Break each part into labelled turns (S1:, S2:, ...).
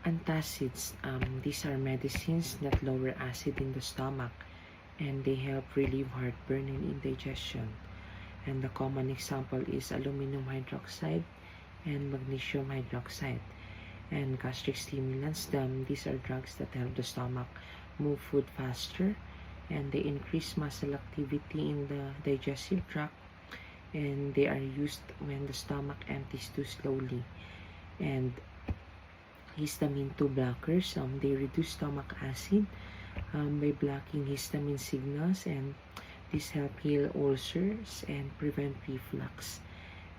S1: Antacids, these are medicines that lower acid in the stomach, and they help relieve heartburn and indigestion. And the common example is aluminum hydroxide and magnesium hydroxide. And gastric stimulants, these are drugs that help the stomach move food faster, and they increase muscle activity in the digestive tract, and they are used when the stomach empties too slowly. And histamine 2 blockers, they reduce stomach acid by blocking histamine signals, and this help heal ulcers and prevent reflux.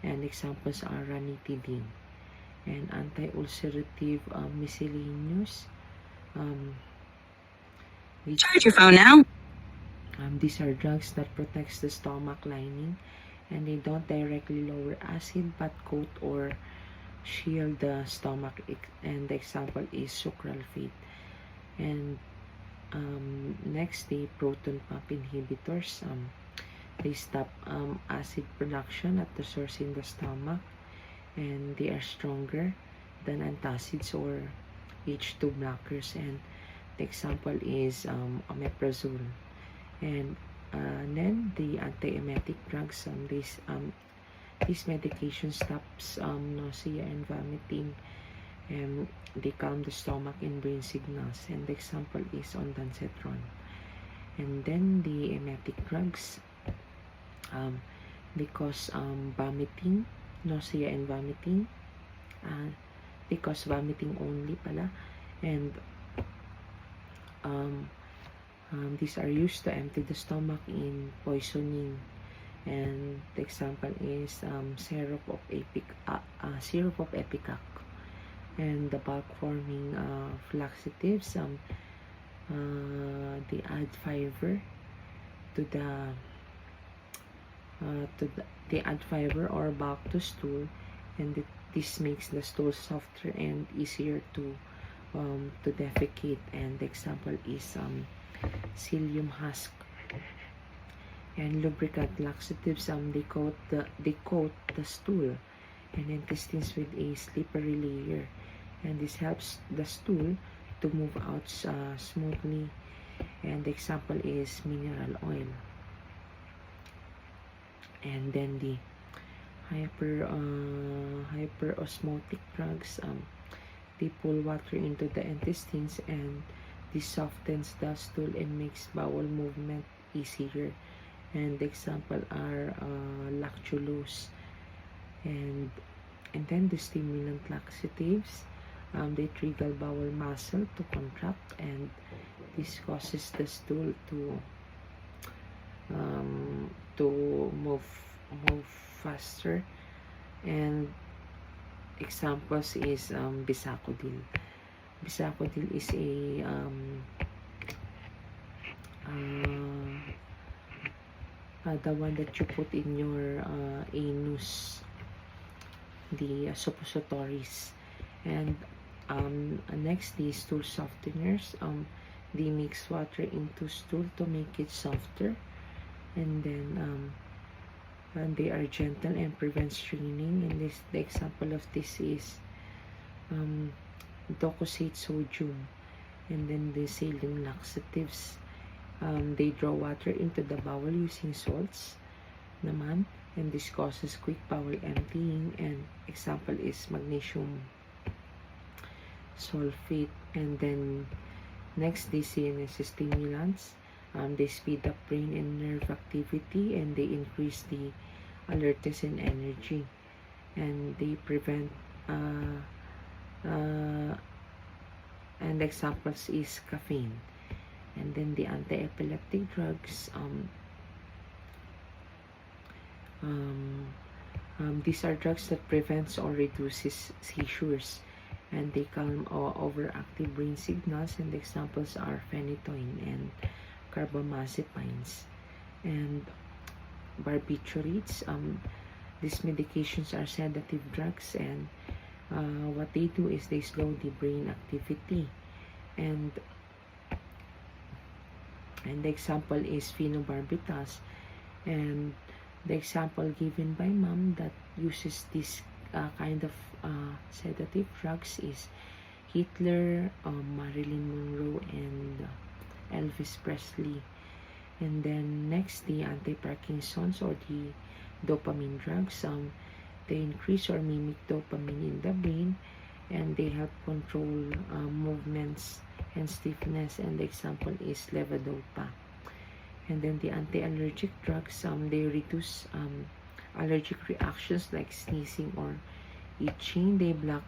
S1: And examples are ranitidine. And anti-ulcerative miscellaneous,
S2: Charge your phone now.
S1: these are drugs that protects the stomach lining, and they don't directly lower acid but coat or shield the stomach, and the example is sucralfate. And next, the proton pump inhibitors, they stop acid production at the source in the stomach, and they are stronger than antacids or H2 blockers, and the example is omeprazole. And then the antiemetic drugs, this medication stops nausea and vomiting, and they calm the stomach and brain signals, and the example is ondansetron. And then the emetic drugs, they cause vomiting, nausea and vomiting, they cause vomiting only pala, and these are used to empty the stomach in poisoning, and the example is syrup of ipecac. And the bulk forming laxatives, they add fiber to they add fiber or bulk to stool, and this makes the stool softer and easier to defecate. And the example is psyllium husk. And lubricant laxatives, they coat the stool and intestines with a slippery layer, and this helps the stool to move out smoothly, and the example is mineral oil. And then the hyperosmotic drugs, they pull water into the intestines, and this softens the stool and makes bowel movement easier, and the example are lactulose. And then the stimulant laxatives, they trigger bowel muscle to contract, and this causes the stool to move faster. And examples is Bisacodil. Bisacodil is a the one that you put in your anus, the suppositories. And next, the stool softeners, they mix water into stool to make it softer, and then they are gentle and prevent straining, and the example of this is docosate sodium. And then the saline laxatives, they draw water into the bowel using salts naman, and this causes quick bowel emptying, and example is magnesium sulfate. And then next, the CNS stimulants, they speed up brain and nerve activity, and they increase the alertness and energy, and they prevent and examples is caffeine. And then the anti-epileptic drugs, these are drugs that prevents or reduces seizures, and they calm overactive brain signals, and the examples are phenytoin and carbamazepines. And barbiturates, these medications are sedative drugs, and what they do is they slow the brain activity, and the example is phenobarbital. And the example given by mom that uses this kind of sedative drugs is Hitler, Marilyn Monroe, and Elvis Presley. And then next, the anti-Parkinson's or the dopamine drugs. They increase or mimic dopamine in the brain, and they help control movements and stiffness, and the example is levodopa. And then the anti-allergic drugs, they reduce allergic reactions like sneezing or itching. They block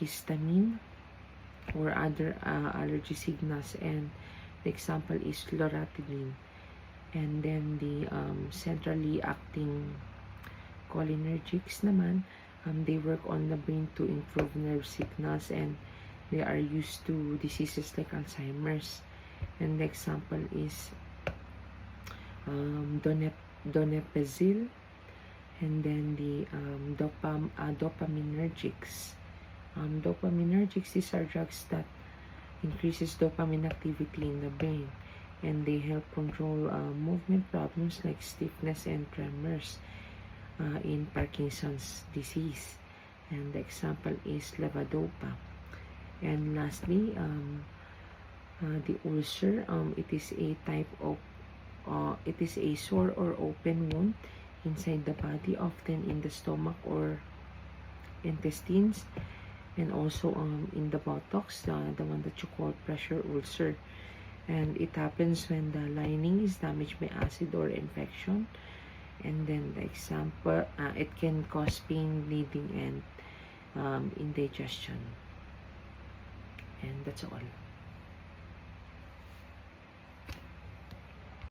S1: histamine or other allergy signals, and the example is loratadine. And then the centrally acting cholinergics naman, they work on the brain to improve nerve signals, and they are used to diseases like Alzheimer's. And the example is donepezil, and then the dopaminergics. Dopaminergics, these are drugs that increases dopamine activity in the brain, and they help control movement problems like stiffness and tremors in Parkinson's disease. And the example is levodopa. And lastly, the ulcer, it is a type of it is a sore or open wound inside the body, often in the stomach or intestines, and also in the buttocks, the one that you call pressure ulcer. And it happens when the lining is damaged by acid or infection. And then the example, it can cause pain, bleeding, and indigestion. And that's all.